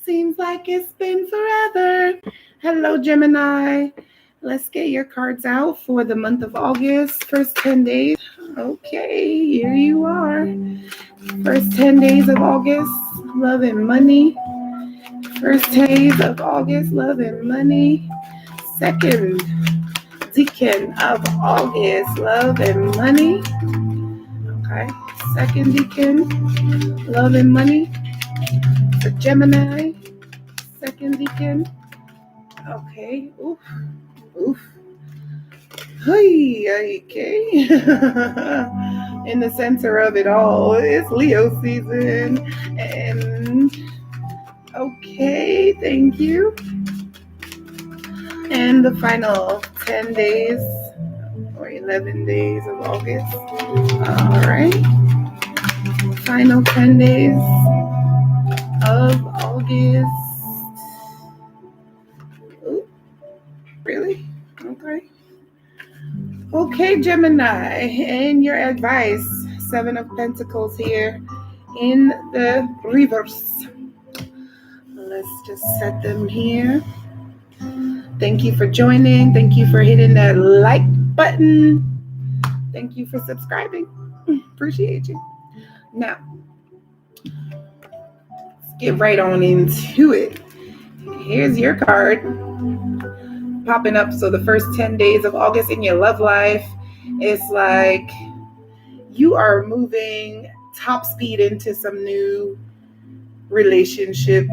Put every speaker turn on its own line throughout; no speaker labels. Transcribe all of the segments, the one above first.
Seems like it's been forever. Hello, Gemini. Let's get your cards out for the month of August, first 10 days. Okay, here you are. First 10 days of August, love and money. First 10 days of August, love and money. Second deacon of August, love and money. Okay, second deacon, love and money. For Gemini, second deacon. Okay, oof, oof. Hey, okay. In the center of it all, it's Leo season. And okay, thank you. And the final 10 days or 11 days of August. All right. Final 10 days of August. Ooh, really? Okay. Okay, Gemini, and your advice. Seven of Pentacles here in the reverse. Let's just set them here. Thank you for joining. Thank you for hitting that like button. Thank you for subscribing. Appreciate you. Now, let's get right on into it. Here's your card popping up. So the first 10 days of August in your love life, it's like you are moving top speed into some new relationship,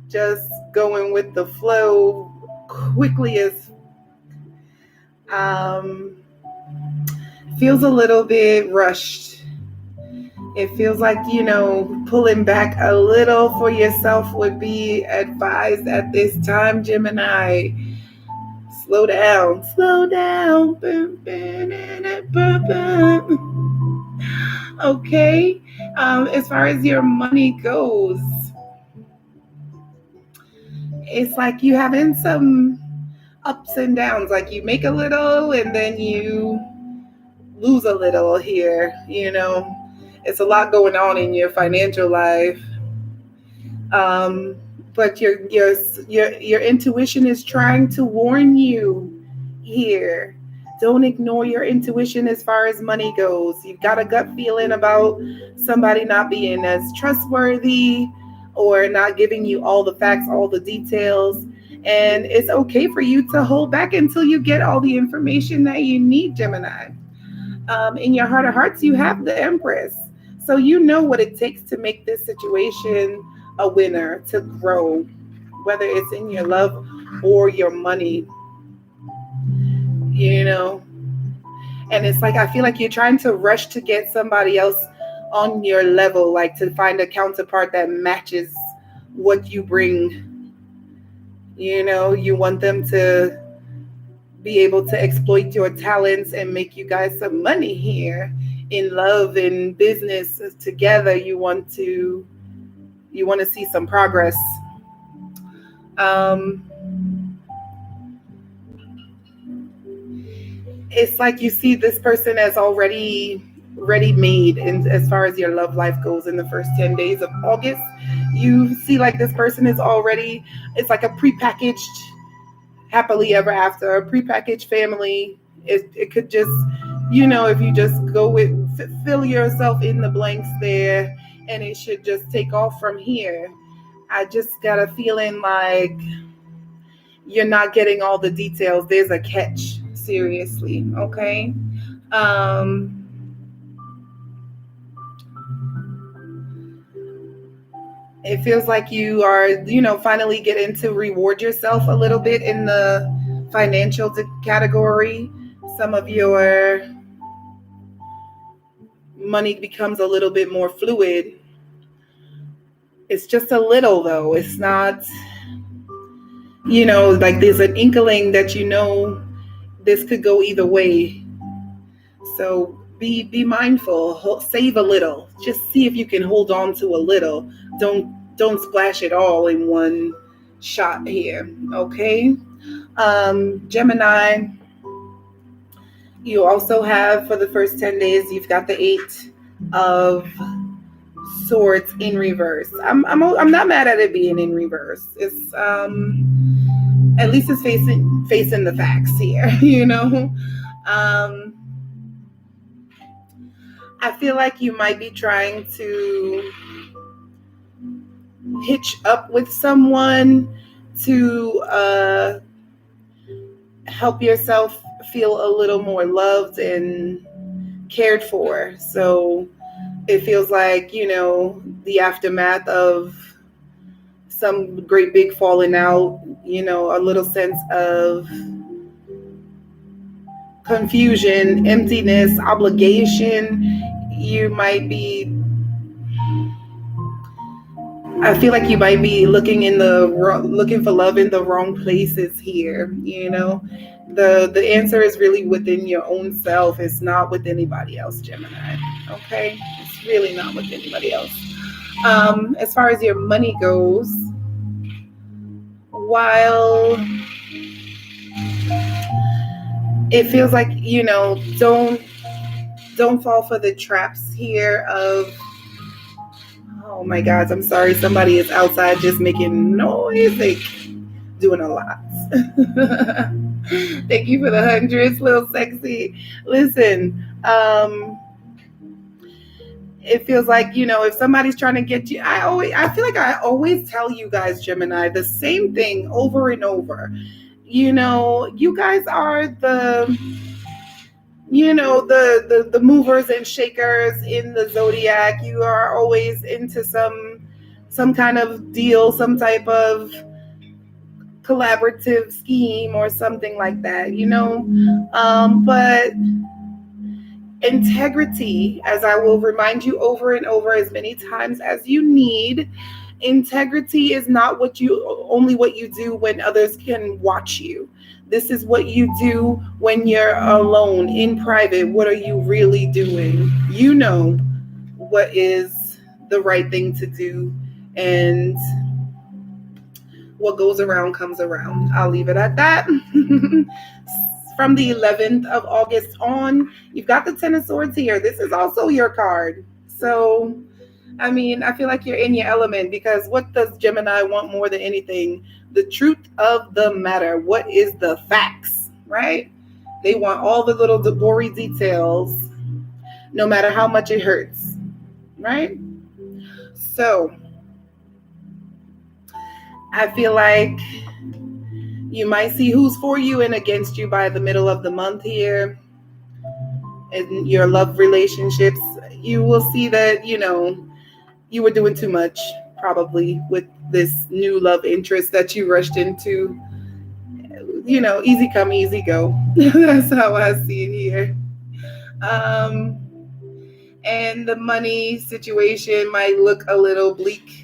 just going with the flow quickly as feels a little bit rushed. It feels like, pulling back a little for yourself would be advised at this time, Gemini. Slow down. Okay. As far as your money goes, it's like you having some ups and downs. Like you make a little and then you lose a little here. It's a lot going on in your financial life. But your intuition is trying to warn you here. Don't ignore your intuition as far as money goes. You've got a gut feeling about somebody not being as trustworthy or not giving you all the facts, all the details. And it's okay for you to hold back until you get all the information that you need, Gemini. In your heart of hearts, you have the Empress. So you know what it takes to make this situation a winner, to grow, whether it's in your love or your money, And it's like, I feel like you're trying to rush to get somebody else on your level, like to find a counterpart that matches what you bring. You want them to be able to exploit your talents and make you guys some money here in love and business together. You want to see some progress. It's like you see this person as already ready-made, and as far as your love life goes in the first 10 days of August, you see like this person is already, it's like a prepackaged happily ever after, a prepackaged family. It could just, if you just go with, fill yourself in the blanks there, and it should just take off from here. I just got a feeling like you're not getting all the details. There's a catch, seriously, okay? It feels like you are, finally getting to reward yourself a little bit in the financial category. Some of your money becomes a little bit more fluid. It's just a little, though. It's not, like there's an inkling that this could go either way. So be mindful. Save a little. Just see if you can hold on to a little. Don't splash it all in one shot here. Okay, Gemini. You also have, for the first 10 days, you've got the 8 of Swords in reverse. I'm not mad at it being in reverse. It's at least it's facing the facts here, you know. Um, I feel like you might be trying to hitch up with someone to help yourself feel a little more loved and cared for. So it feels like, you know, the aftermath of some great big falling out, you know, a little sense of confusion, emptiness, obligation. You might be, I feel like you might be looking for love in the wrong places here, you know. The answer is really within your own self. It's not with anybody else, Gemini. Okay? It's really not with anybody else. As far as your money goes, while it feels like, you know, don't fall for the traps here of, oh my God, I'm sorry, somebody is outside just making noise, like doing a lot. Thank you for the hundreds, little sexy. Listen, it feels like, you know, if somebody's trying to get you, I feel like I always tell you guys, Gemini, the same thing over and over. You know, you guys are the, you know, the movers and shakers in the zodiac. You are always into some kind of deal, some type of collaborative scheme or something like that, you know. But integrity, as I will remind you over and over as many times as you need, integrity is not only what you do when others can watch you. This is what you do when you're alone in private. What are you really doing? You know what is the right thing to do, and what goes around comes around. I'll leave it at that. From the 11th of August on, you've got the Ten of Swords here. This is also your card. So, I mean, I feel like you're in your element, because what does Gemini want more than anything? The truth of the matter. What is the facts, right? They want all the little gory details, no matter how much it hurts, right? So, I feel like you might see who's for you and against you by the middle of the month here. In your love relationships, you will see that, you know, you were doing too much probably with this new love interest that you rushed into. You know, easy come, easy go. That's how I see it here. And the money situation might look a little bleak.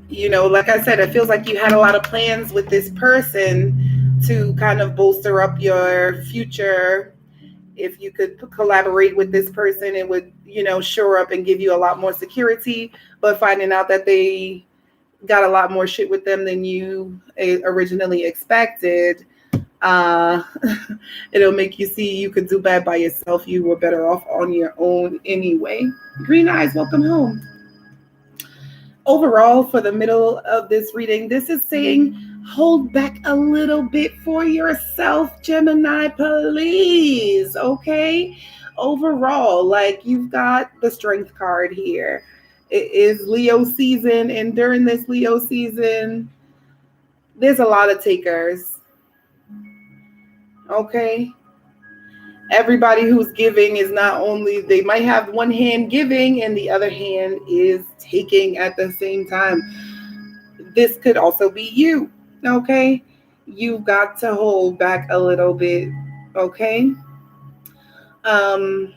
You know, like I said, it feels like you had a lot of plans with this person to kind of bolster up your future. If you could collaborate with this person, it would, you know, shore up and give you a lot more security. But finding out that they got a lot more shit with them than you originally expected, it'll make you see you could do bad by yourself. You were better off on your own anyway. Green eyes, welcome home. Overall, for the middle of this reading, this is saying hold back a little bit for yourself, Gemini, please. Okay. Overall, like, you've got the strength card here. It is Leo season, and during this Leo season, there's a lot of takers. Okay. Everybody who's giving is not only, they might have one hand giving and the other hand is taking at the same time. This could also be you. Okay. You've got to hold back a little bit. Okay. As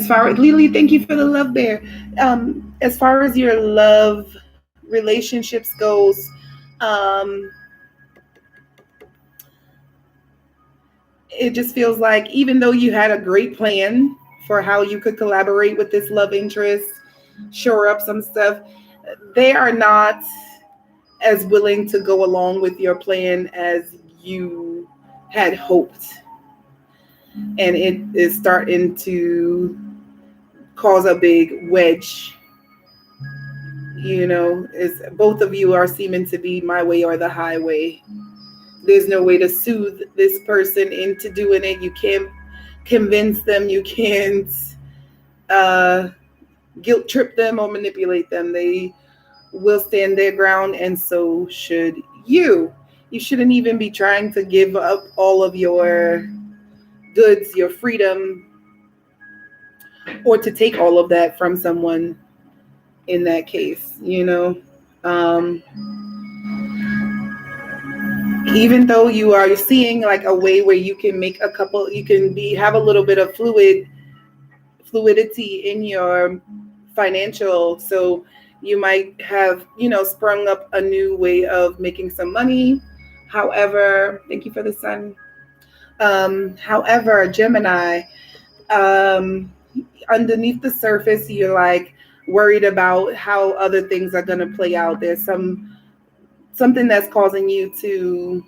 far as Lily, thank you for the love there. As far as your love relationships goes, it just feels like, even though you had a great plan for how you could collaborate with this love interest, shore up some stuff, they are not as willing to go along with your plan as you had hoped. and it is starting to cause a big wedge. Is both of you are seeming to be my way or the highway. There's no way to soothe this person into doing it. You can't convince them. You can't guilt trip them or manipulate them. They will stand their ground, and so should you. You shouldn't even be trying to give up all of your goods, your freedom, or to take all of that from someone in that case, even though you are seeing like a way where you can make you can have a little bit of fluidity in your financial. So you might have, sprung up a new way of making some money. However, thank you for the sun. However, Gemini, underneath the surface, you're like worried about how other things are going to play out. There's something that's causing you to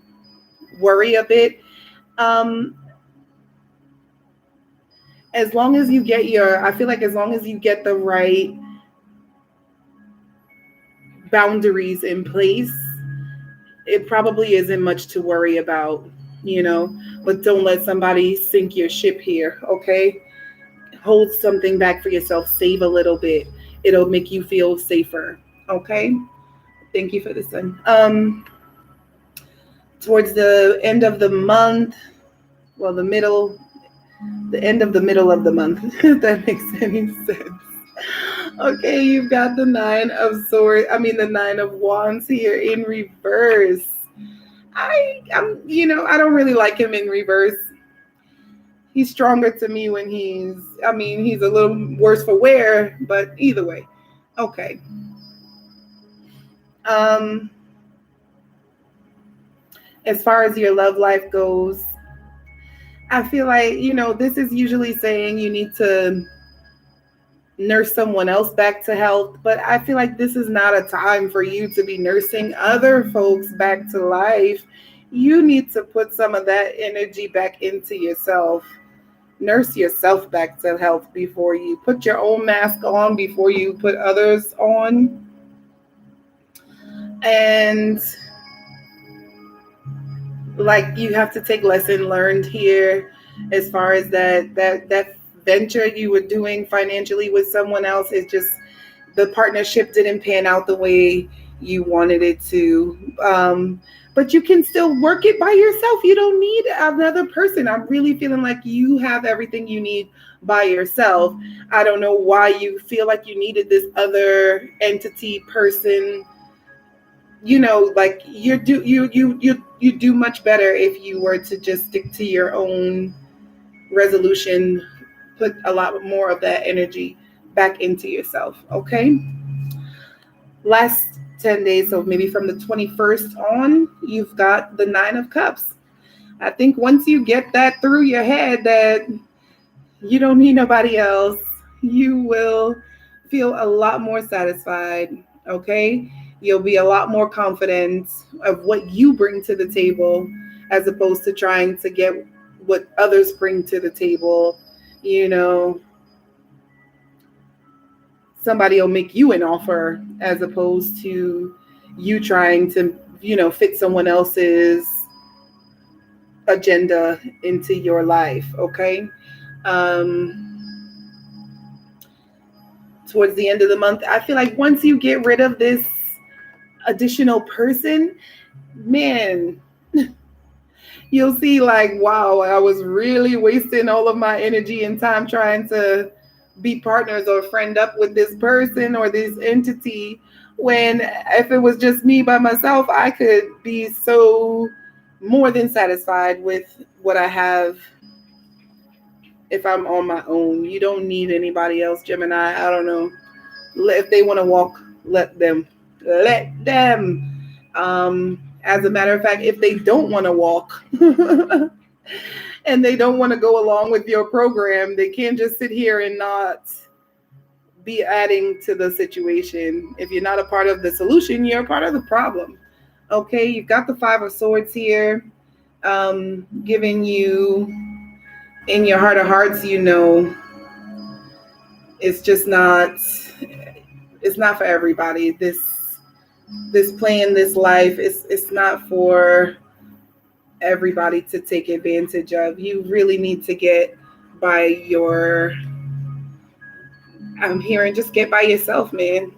worry a bit. As long as you get I feel like as long as you get the right boundaries in place, it probably isn't much to worry about, but don't let somebody sink your ship here. Okay. Hold something back for yourself. Save a little bit. It'll make you feel safer. Okay. Thank you for this one. Towards the end of the month, well, the end of the middle of the month, if that makes any sense. Okay, you've got the the 9 of Wands here in reverse. I don't really like him in reverse. He's stronger to me when he's a little worse for wear, but either way. Okay. As far as your love life goes, I feel like, this is usually saying you need to nurse someone else back to health, but I feel like this is not a time for you to be nursing other folks back to life. You need to put some of that energy back into yourself. Nurse yourself back to health before you put your own mask on, before you put others on. And like, you have to take lesson learned here as far as that venture you were doing financially with someone else. Is just the partnership didn't pan out the way you wanted it to. But you can still work it by yourself. You don't need another person. I'm really feeling like you have everything you need by yourself. I don't know why you feel like you needed this other entity, person. Like you do much better if you were to just stick to your own resolution, put a lot more of that energy back into yourself. Okay. Last 10 days, so maybe from the 21st on, you've got the 9 of Cups. I think once you get that through your head that you don't need nobody else, you will feel a lot more satisfied. Okay. You'll be a lot more confident of what you bring to the table, as opposed to trying to get what others bring to the table. Somebody will make you an offer as opposed to you trying to, fit someone else's agenda into your life. Okay. Towards the end of the month, I feel like once you get rid of this additional person, man, you'll see like, wow, I was really wasting all of my energy and time trying to be partners or friend up with this person or this entity, when if it was just me by myself, I could be so more than satisfied with what I have if I'm on my own. You don't need anybody else, Gemini. I don't know. If they want to walk, let them. As a matter of fact, if they don't want to walk and they don't want to go along with your program, they can't just sit here and not be adding to the situation. If you're not a part of the solution, you're a part of the problem. Okay, you've got the 5 of Swords here, giving you in your heart of hearts, it's just not, it's not for everybody. This plan, this life, it's not for everybody to take advantage of. You really need to get by your, I'm hearing, just get by yourself, man.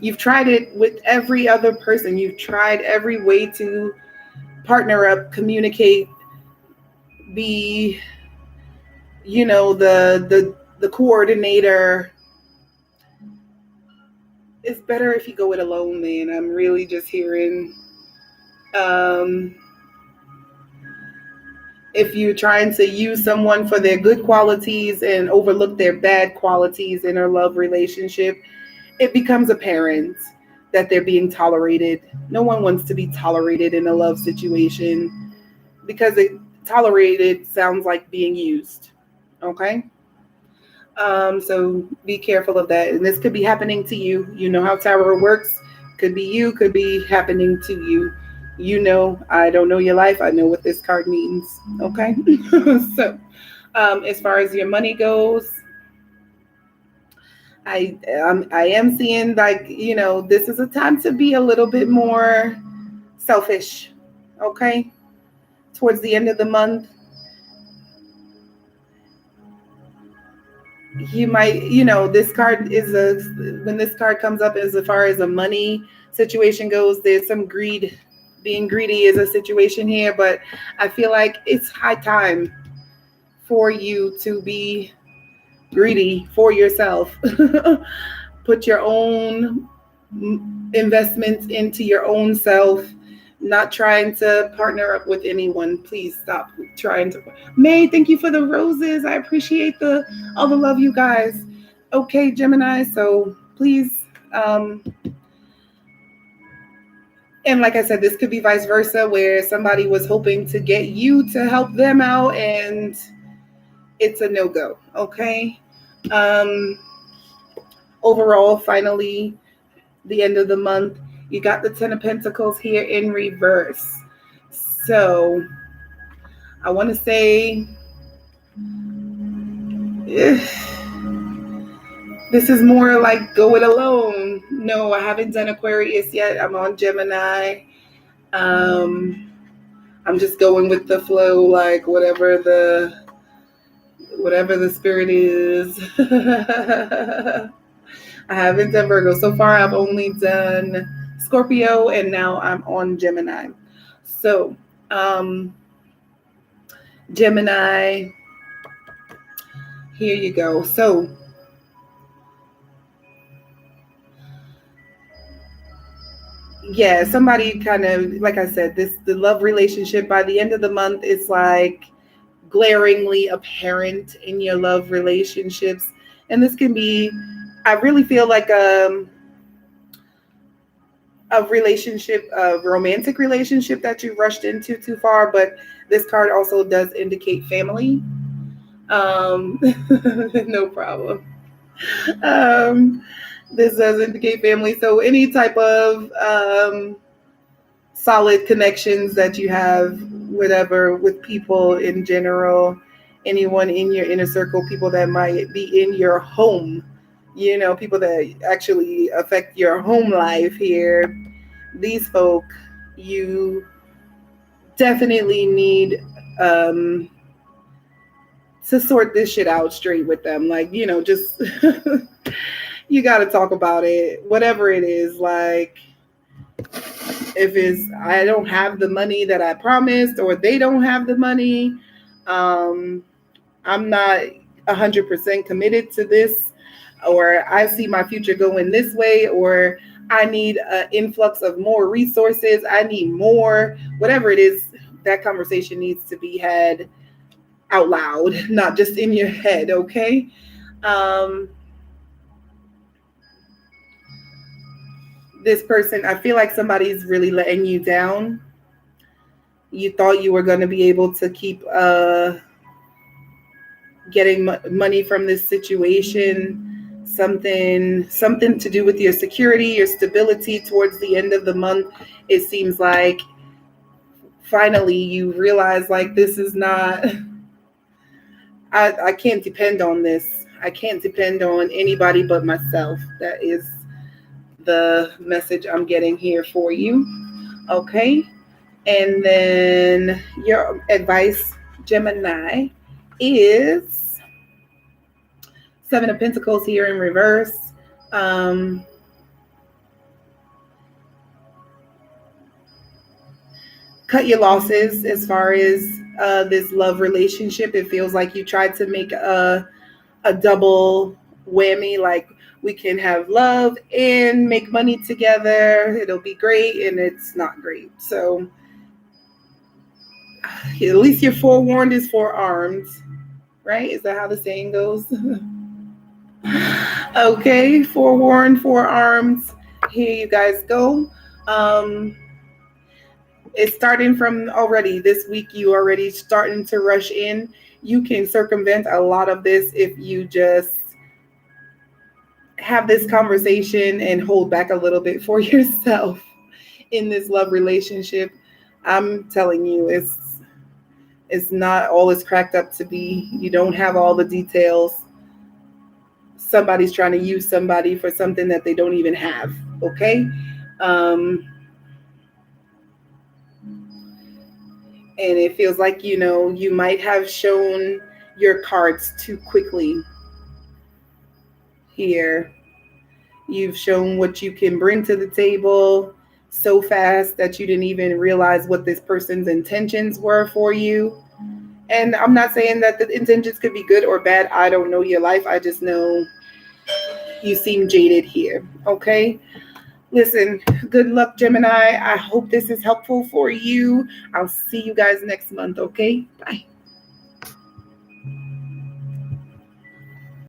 You've tried it with every other person. You've tried every way to partner up, communicate, be, the coordinator. It's better if you go it alone, man. I'm really just hearing, um, if you're trying to use someone for their good qualities and overlook their bad qualities in a love relationship, it becomes apparent that they're being tolerated. No one wants to be tolerated in a love situation because tolerated sounds like being used. Okay? So be careful of that. And this could be happening to you. You know how tarot works. Could be you, could be happening to you. I don't know your life. I know what this card means. Okay? So, as far as your money goes, I am seeing, like, this is a time to be a little bit more selfish. Okay? Towards the end of the month, you might, this card is when this card comes up as far as a money situation goes, there's some greed. Being greedy is a situation here, but I feel like it's high time for you to be greedy for yourself. Put your own investments into your own self, not trying to partner up with anyone. Please stop trying to. May, thank you for the roses. I appreciate all the love, you guys. Okay, Gemini, so please, and like I said, this could be vice versa, where somebody was hoping to get you to help them out and it's a no-go. Okay. Overall, finally, the end of the month, you got the Ten of Pentacles here in reverse. So I want to say, this is more like go it alone. No, I haven't done Aquarius yet. I'm on Gemini. I'm just going with the flow, like whatever the spirit is. I haven't done Virgo. So far, I've only done Scorpio, and now I'm on Gemini. So, Gemini, here you go. So, yeah, somebody kind of, like I said, the love relationship by the end of the month is like glaringly apparent in your love relationships. And this can be, I really feel like a relationship, a romantic relationship that you rushed into too far, but this card also does indicate family. No problem. This does indicate family. So any type of solid connections that you have, whatever, with people in general, anyone in your inner circle, people that might be in your home, people that actually affect your home life here. These folk, you definitely need to sort this shit out straight with them. Like, just you got to talk about it, whatever it is. Like, if it's, I don't have the money that I promised, or they don't have the money, I'm not 100% committed to this, or I see my future going this way, or I need an influx of more resources, I need more, whatever it is, that conversation needs to be had out loud, not just in your head, okay? This person, I feel like somebody's really letting you down. You thought you were going to be able to keep getting money from this situation, something to do with your security, your stability towards the end of the month. It seems like finally you realize like this is not, I can't depend on this. I can't depend on anybody but myself. That is the message I'm getting here for you. Okay. And then your advice, Gemini, is Seven of Pentacles here in reverse. Cut your losses as far as this love relationship. It feels like you tried to make a double whammy, like we can have love and make money together. It'll be great, and it's not great. So at least you're forewarned is forearmed, right? Is that how the saying goes? Okay, forewarned, forearmed. Here you guys go. It's starting from already this week. You already starting to rush in. You can circumvent a lot of this if you just have this conversation and hold back a little bit for yourself in this love relationship. I'm telling you, it's not all it's cracked up to be. You don't have all the details. Somebody's trying to use somebody for something that they don't even have. Okay. And it feels like, you might have shown your cards too quickly here. You've shown what you can bring to the table so fast that you didn't even realize what this person's intentions were for you. And I'm not saying that the intentions could be good or bad. I don't know your life. I just know you seem jaded here. Okay. Listen, good luck, Gemini. I hope this is helpful for you. I'll see you guys next month. Okay. Bye.